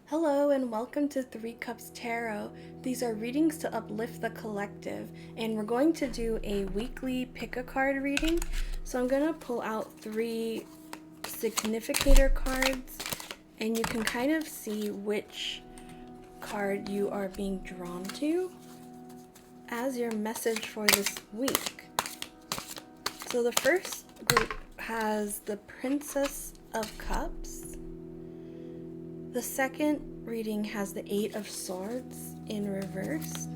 Hello and welcome to Three Cups Tarot. These are readings to uplift the collective, and we're going to do a weekly pick a card reading. So I'm going to pull out three significator cards, and you can kind of see which card you are being drawn to as your message for this week. So the first group has the Princess of Cups. The second reading has the Eight of Swords in reverse.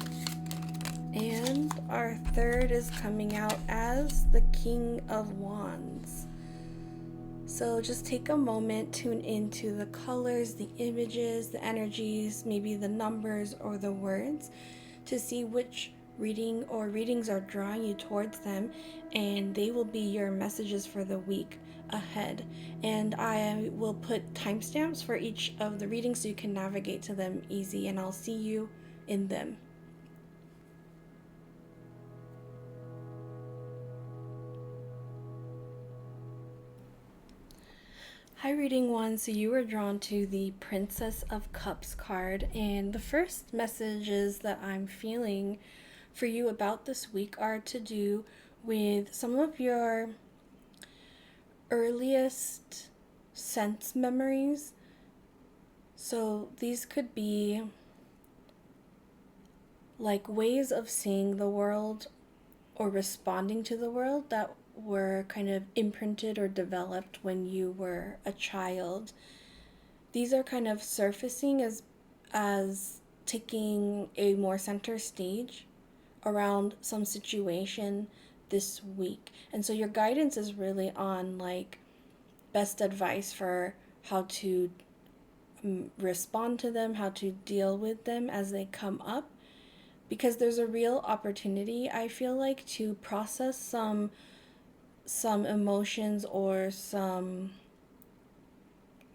And our third is coming out as the King of Wands. So just take a moment, tune into the colors, the images, the energies, maybe the numbers or the words to see which reading or readings are drawing you towards them, and they will be your messages for the week ahead. And I will put timestamps for each of the readings so you can navigate to them easy, and I'll see you in them. Hi, reading one. So you were drawn to the Princess of Cups card, and the first messages that I'm feeling for you about this week are to do with some of your earliest sense memories. So these could be like ways of seeing the world or responding to the world that were kind of imprinted or developed when you were a child. These are kind of surfacing as taking a more center stage around some situation this week. And so your guidance is really on like best advice for how to respond to them, how to deal with them as they come up, because there's a real opportunity, I feel like, to process some emotions or some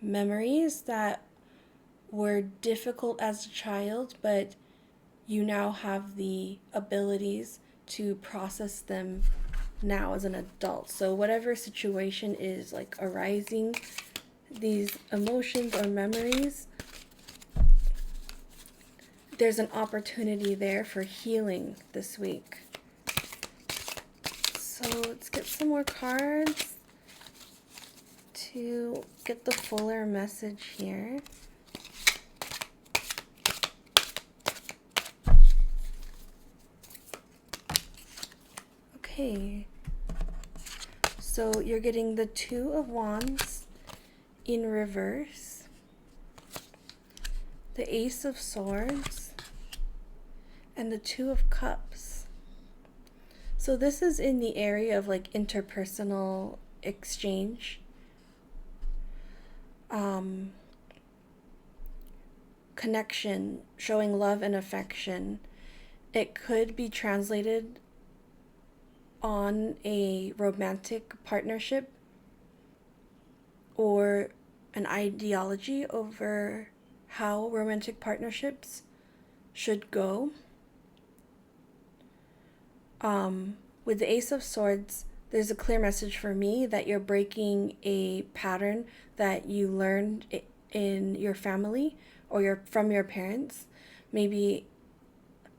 memories that were difficult as a child, but you now have the abilities to process them now as an adult. So whatever situation is like arising, these emotions or memories, there's an opportunity there for healing this week. So let's get some more cards to get the fuller message here. Okay, so you're getting the Two of Wands in reverse, the Ace of Swords, and the Two of Cups. So this is in the area of like interpersonal exchange, connection, showing love and affection. It could be translated on a romantic partnership or an ideology over how romantic partnerships should go. With the Ace of Swords, there's a clear message for me that you're breaking a pattern that you learned in your family or from your parents. Maybe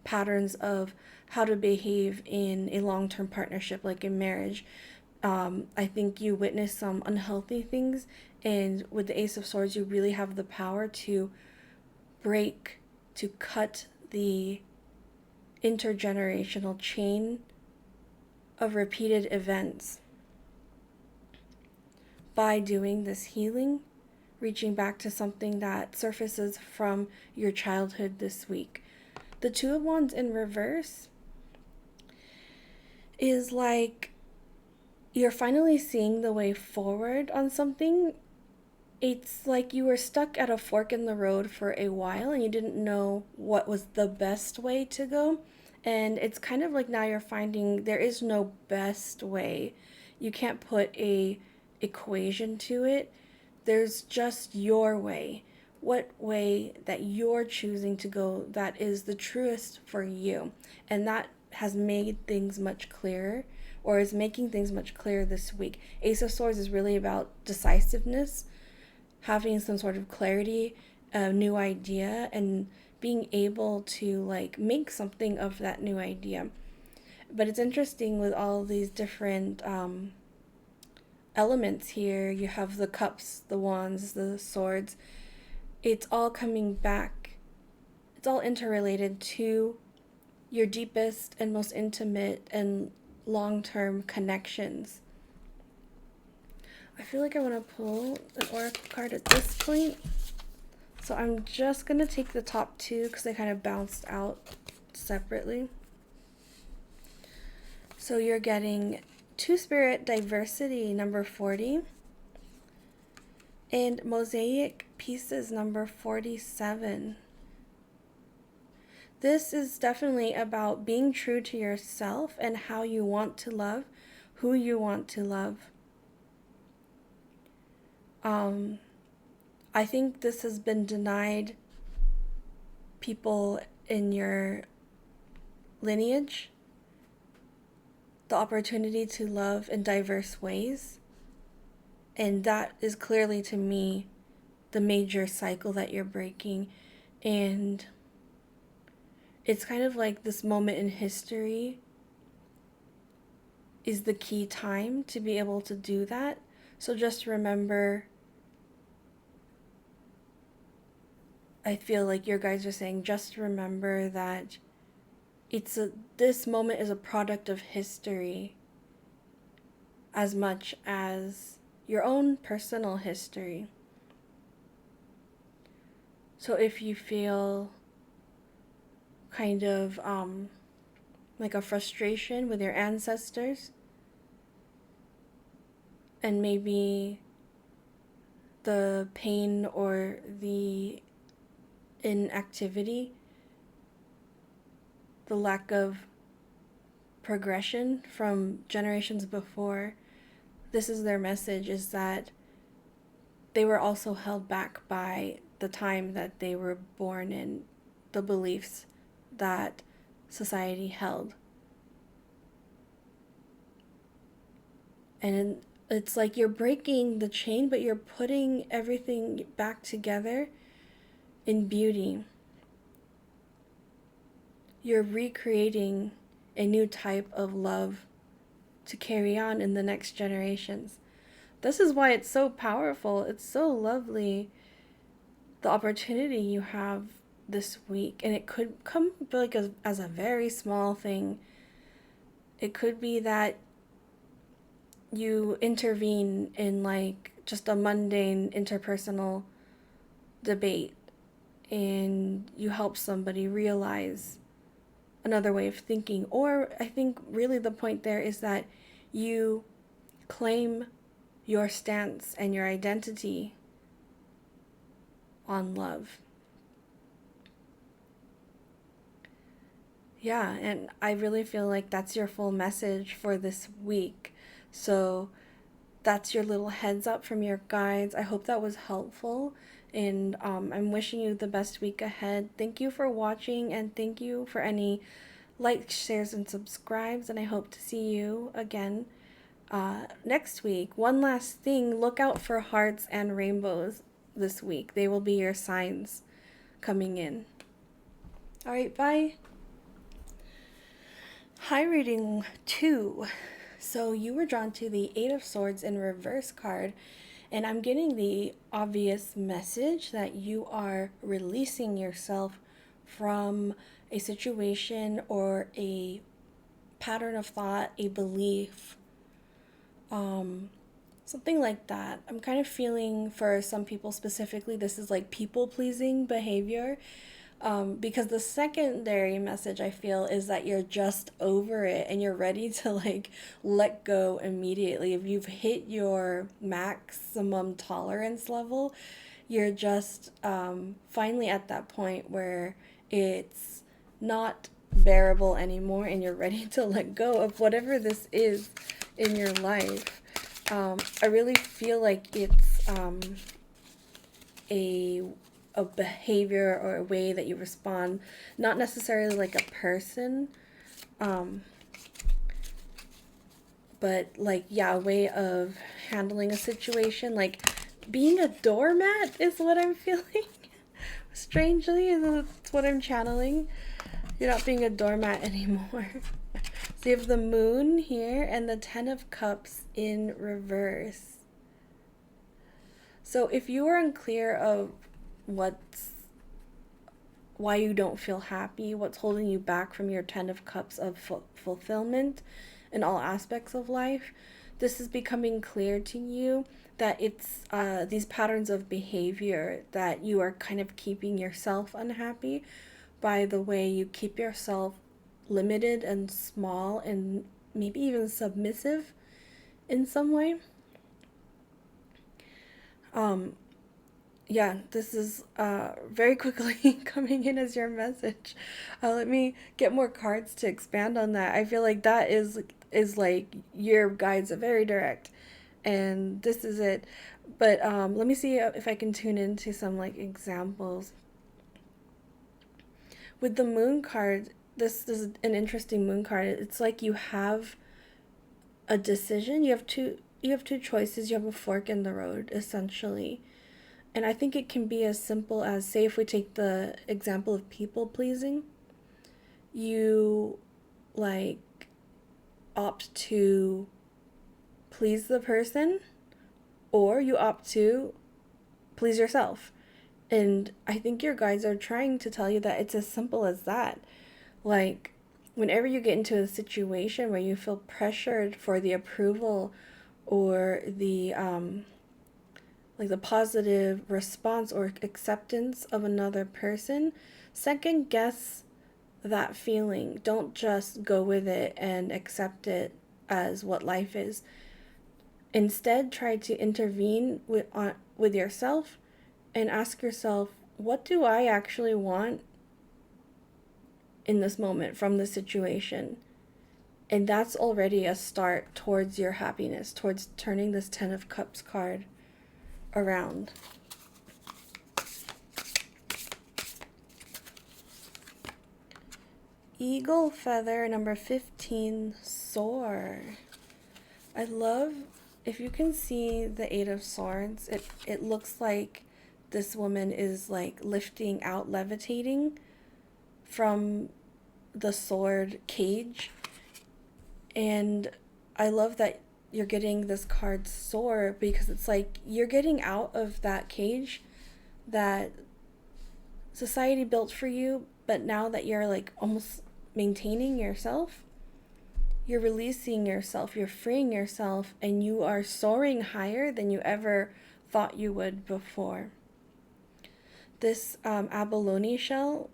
patterns of how to behave in a long-term partnership, like in marriage. I think you witnessed some unhealthy things, and with the Ace of Swords, you really have the power to cut the intergenerational chain of repeated events by doing this healing, reaching back to something that surfaces from your childhood this week. The Two of Wands in reverse is like you're finally seeing the way forward on something. It's like you were stuck at a fork in the road for a while and you didn't know what was the best way to go. And it's kind of like now you're finding there is no best way. You can't put a equation to it. There's just your way. What way that you're choosing to go that is the truest for you. And that has made things much clearer, or is making things much clearer this week. Ace of Swords is really about decisiveness, having some sort of clarity, a new idea and being able to like make something of that new idea. But it's interesting with all these different elements here. You have the cups, the wands, the swords. It's all coming back. It's all interrelated to your deepest and most intimate and long-term connections. I feel like I want to pull an oracle card at this point. So I'm just going to take the top two because they kind of bounced out separately. So you're getting Two-Spirit Diversity number 40 and Mosaic Pieces number 47. This is definitely about being true to yourself and how you want to love, who you want to love. I think this has been denied people in your lineage, the opportunity to love in diverse ways. And that is clearly, to me, the major cycle that you're breaking. And it's kind of like this moment in history is the key time to be able to do that. So just remember, I feel like your guys are saying, just remember that this moment is a product of history as much as your own personal history. So if you feel kind of like a frustration with your ancestors, and maybe the pain or the inactivity, the lack of progression from generations before, this is their message, is that they were also held back by the time that they were born in, the beliefs that society held. And it's like you're breaking the chain, but you're putting everything back together in beauty. You're recreating a new type of love to carry on in the next generations. This is why it's so powerful. It's so lovely, the opportunity you have this week. And it could come like as a very small thing. It could be that you intervene in like just a mundane interpersonal debate and you help somebody realize another way of thinking. Or I think really the point there is that you claim your stance and your identity on love. Yeah, and I really feel like that's your full message for this week. So that's your little heads up from your guides. I hope that was helpful, and I'm wishing you the best week ahead. Thank you for watching, and thank you for any likes, shares, and subscribes, and I hope to see you again next week. One last thing, look out for hearts and rainbows this week. They will be your signs coming in. All right, bye. Hi, reading 2. So you were drawn to the Eight of Swords in reverse card, and I'm getting the obvious message that you are releasing yourself from a situation or a pattern of thought, a belief, something like that. I'm kind of feeling for some people specifically, this is like people-pleasing behavior. Because the secondary message I feel is that you're just over it and you're ready to like let go immediately. If you've hit your maximum tolerance level, you're just finally at that point where it's not bearable anymore and you're ready to let go of whatever this is in your life. I really feel like it's a behavior or a way that you respond, not necessarily like a person, but like, yeah, a way of handling a situation, like being a doormat is what I'm feeling. Strangely, that's what I'm channeling. You're not being a doormat anymore. So you have the moon here and the 10 of cups in reverse. So if you are unclear of what's why you don't feel happy, what's holding you back from your 10 of cups of fulfillment in all aspects of life, this is becoming clear to you that it's these patterns of behavior that you are kind of keeping yourself unhappy by the way you keep yourself limited and small and maybe even submissive in some way. Yeah, this is very quickly coming in as your message. Let me get more cards to expand on that. I feel like that is like your guides are very direct, and this is it. But let me see if I can tune into some like examples. With the moon card, this is an interesting moon card. It's like you have a decision. You have two choices. You have a fork in the road, essentially. And I think it can be as simple as, say, if we take the example of people pleasing, you like opt to please the person, or you opt to please yourself. And I think your guides are trying to tell you that it's as simple as that. Like, whenever you get into a situation where you feel pressured for the approval or the like the positive response or acceptance of another person, second guess that feeling. Don't just go with it and accept it as what life is. Instead, try to intervene with yourself and ask yourself, what do I actually want in this moment from the situation? And that's already a start towards your happiness, towards turning this 10 of Cups card around. Eagle feather number 15, soar. I love, if you can see the 8 of Swords, it looks like this woman is like lifting out, levitating from the sword cage. And I love that you're getting this card soar, because it's like you're getting out of that cage that society built for you, but now that you're like almost maintaining yourself, you're releasing yourself, you're freeing yourself, and you are soaring higher than you ever thought you would before. This abalone shell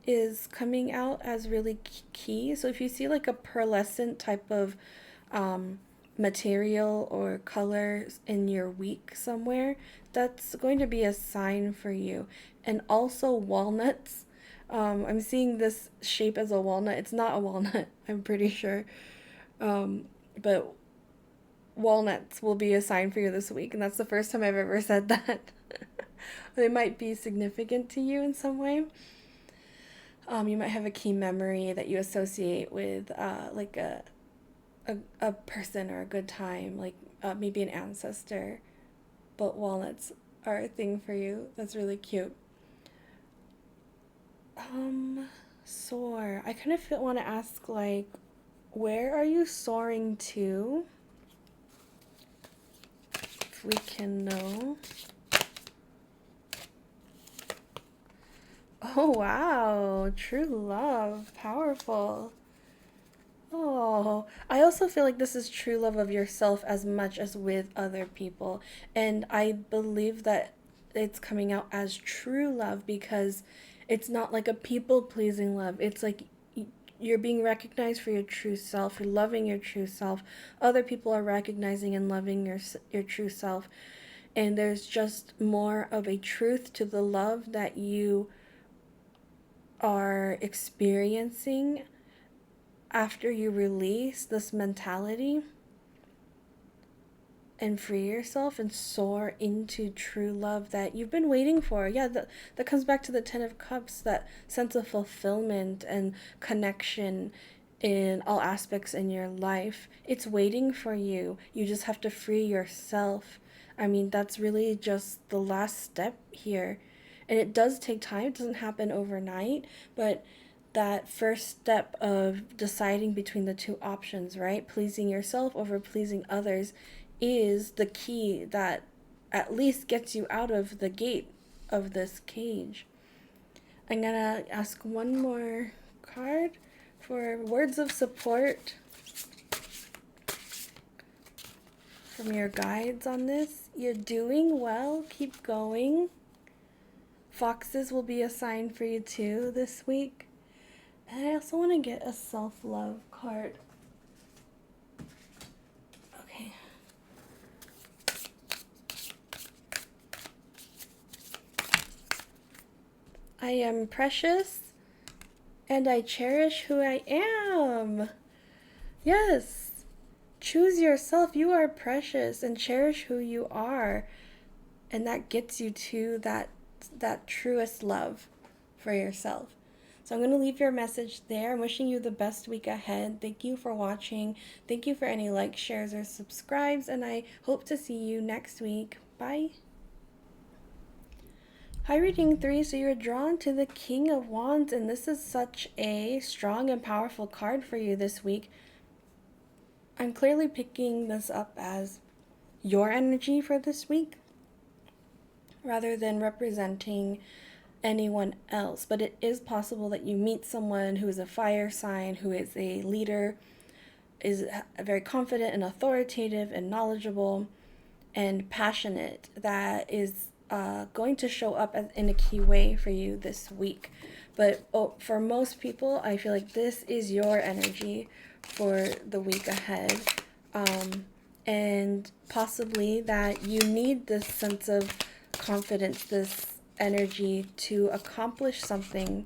is coming out as really key. So if you see like a pearlescent type of material or color in your week somewhere, that's going to be a sign for you. And also walnuts. I'm seeing this shape as a walnut. It's not a walnut, I'm pretty sure. But walnuts will be a sign for you this week, and that's the first time I've ever said that. They might be significant to you in some way. You might have a key memory that you associate with like a person or a good time, like maybe an ancestor. But walnuts are a thing for you. That's really cute. Soar. I kind of want to ask, like, where are you soaring to? If we can know. Oh, wow. True love. Powerful. Oh, I also feel like this is true love of yourself as much as with other people. And I believe that it's coming out as true love because it's not like a people pleasing love. It's like you're being recognized for your true self. You're loving your true self. Other people are recognizing and loving your true self. And there's just more of a truth to the love that you are experiencing after you release this mentality and free yourself and soar into true love that you've been waiting for. Yeah, that comes back to the 10 of Cups, that sense of fulfillment and connection in all aspects in your life. It's waiting for you. You just have to free yourself. I mean, that's really just the last step here. And it does take time. It doesn't happen overnight, but that first step of deciding between the two options, right? Pleasing yourself over pleasing others is the key that at least gets you out of the gate of this cage. I'm gonna ask one more card for words of support from your guides on this. You're doing well. Keep going. Foxes will be a sign for you too this week. And I also want to get a self-love card. Okay. I am precious and I cherish who I am. Yes. Choose yourself. You are precious, and cherish who you are. And that gets you to that truest love for yourself. So I'm going to leave your message there. I'm wishing you the best week ahead. Thank you for watching. Thank you for any likes, shares, or subscribes, and I hope to see you next week. Bye. Hi, reading 3. So you're drawn to the King of Wands, and this is such a strong and powerful card for you this week. I'm clearly picking this up as your energy for this week rather than representing anyone else. But it is possible that you meet someone who is a fire sign, who is a leader, is very confident and authoritative and knowledgeable and passionate, that is going to show up in a key way for you this week. But for most people, I feel like this is your energy for the week ahead. And possibly that you need this sense of confidence, this energy to accomplish something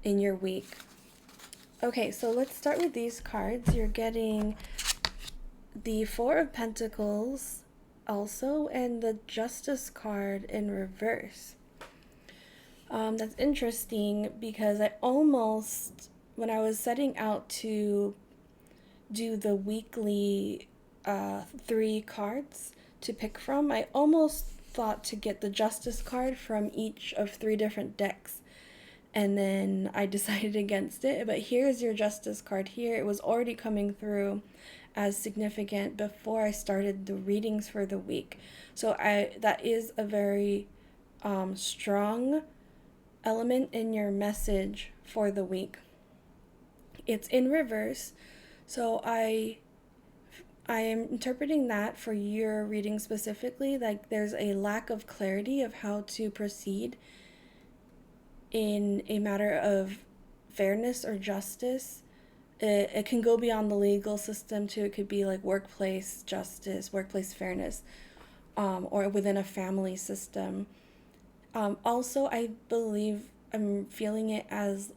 in your week. Okay, so let's start with these cards. You're getting the Four of Pentacles also, and the Justice card in reverse. That's interesting because I almost, when I was setting out to do the weekly 3 cards to pick from, I almost thought to get the Justice card from each of 3 different decks, and then I decided against it. But here's your Justice card here. It was already coming through as significant before I started the readings for the week. So that is a very strong element in your message for the week. It's in reverse, so I am interpreting that for your reading specifically, like there's a lack of clarity of how to proceed in a matter of fairness or justice. It can go beyond the legal system too. It could be like workplace justice, workplace fairness, or within a family system. Also, I believe I'm feeling it as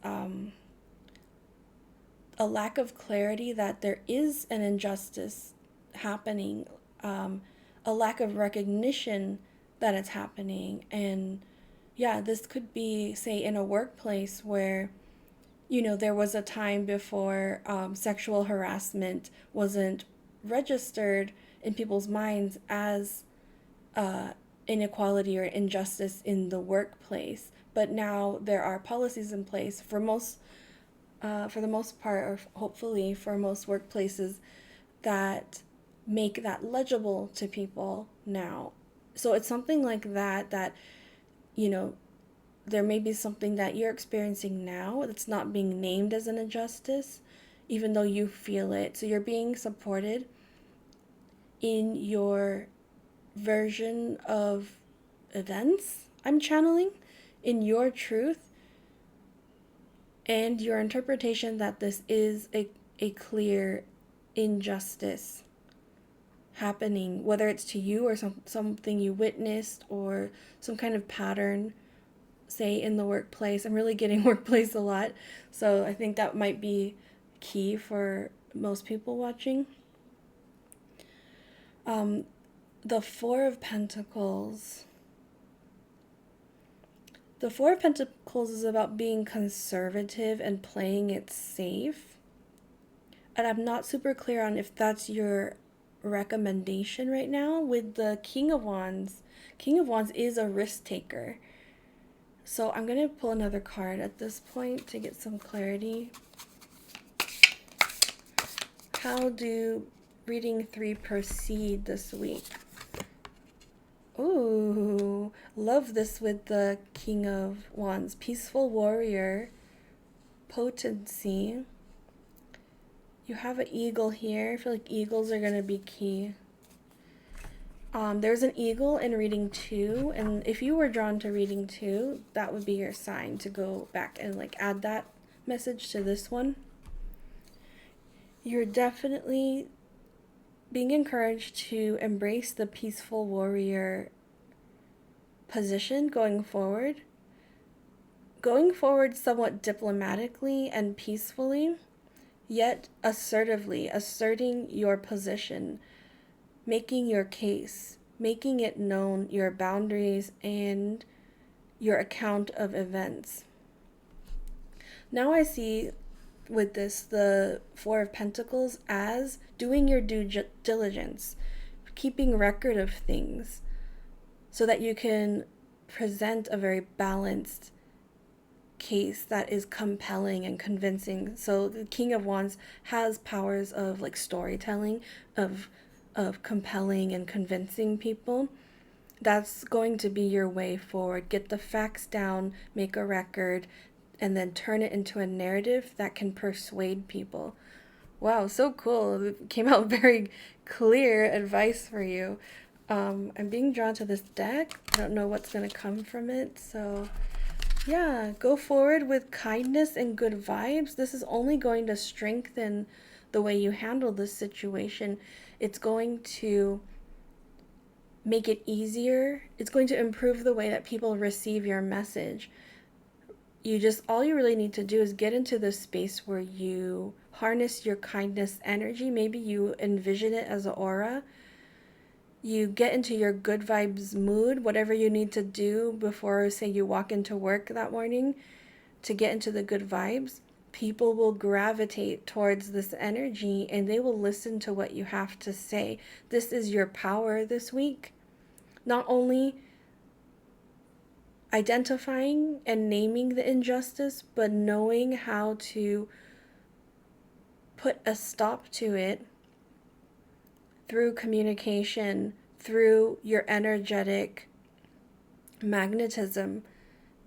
a lack of clarity that there is an injustice happening, a lack of recognition that it's happening. And yeah, this could be, say, in a workplace where, you know, there was a time before sexual harassment wasn't registered in people's minds as inequality or injustice in the workplace. But now there are policies in place for the most part, or hopefully for most workplaces, that make that legible to people now. So it's something like that, you know, there may be something that you're experiencing now that's not being named as an injustice, even though you feel it. So you're being supported in your version of events, I'm channeling, in your truth, and your interpretation that this is a clear injustice happening, whether it's to you or something you witnessed or some kind of pattern, say in the workplace. I'm really getting workplace a lot, so I think that might be key for most people watching. The Four of Pentacles. The Four of Pentacles is about being conservative and playing it safe. And I'm not super clear on if that's your recommendation right now. With the King of Wands is a risk taker. So I'm going to pull another card at this point to get some clarity. How do reading 3 proceed this week? Ooh, love this with the King of Wands. Peaceful warrior, potency. You have an eagle here. I feel like eagles are going to be key. There's an eagle in reading 2, and if you were drawn to reading 2, that would be your sign to go back and like add that message to this one. You're definitely being encouraged to embrace the peaceful warrior position going forward. Going forward somewhat diplomatically and peacefully, yet assertively, asserting your position, making your case, making it known your boundaries and your account of events. Now I see with this the Four of Pentacles as doing your due diligence, keeping record of things so that you can present a very balanced case that is compelling and convincing. So the King of Wands has powers of like storytelling, of compelling and convincing people. That's going to be your way forward. Get the facts down, make a record, and then turn it into a narrative that can persuade people. Wow, so cool. It came out very clear advice for you. I'm being drawn to this deck. I don't know what's going to come from it. So yeah, go forward with kindness and good vibes. This is only going to strengthen the way you handle this situation. It's going to make it easier. It's going to improve the way that people receive your message. All you really need to do is get into this space where you harness your kindness energy. Maybe you envision it as an aura. You get into your good vibes mood, whatever you need to do before, say, you walk into work that morning to get into the good vibes. People will gravitate towards this energy and they will listen to what you have to say. This is your power this week. Not only identifying and naming the injustice, but knowing how to put a stop to it through communication, through your energetic magnetism,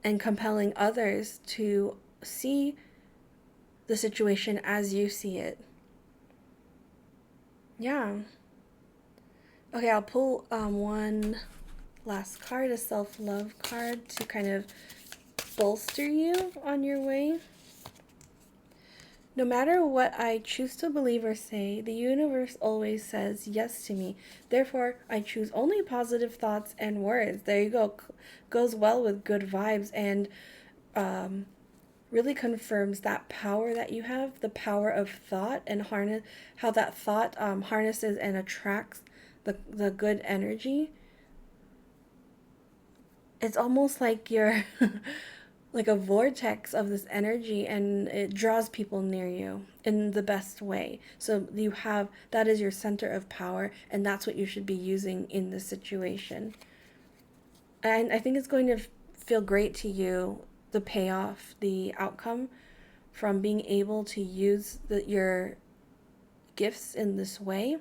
and compelling others to see the situation as you see it. Yeah. Okay, I'll pull one last card, a self-love card, to kind of bolster you on your way. No matter what I choose to believe or say, the universe always says yes to me. Therefore, I choose only positive thoughts and words. There you go. Goes well with good vibes and really confirms that power that you have, the power of thought, and how that thought harnesses and attracts the good energy. It's almost like you're like a vortex of this energy, and it draws people near you in the best way. So that is your center of power, and that's what you should be using in this situation. And I think it's going to feel great to you, the payoff, the outcome from being able to use your gifts in this way.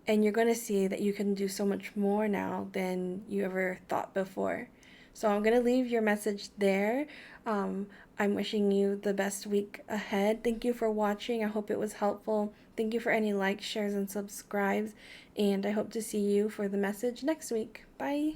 And you're going to see that you can do so much more now than you ever thought before. So I'm going to leave your message there. I'm wishing you the best week ahead. Thank you for watching. I hope it was helpful. Thank you for any likes, shares, and subscribes. And I hope to see you for the message next week. Bye.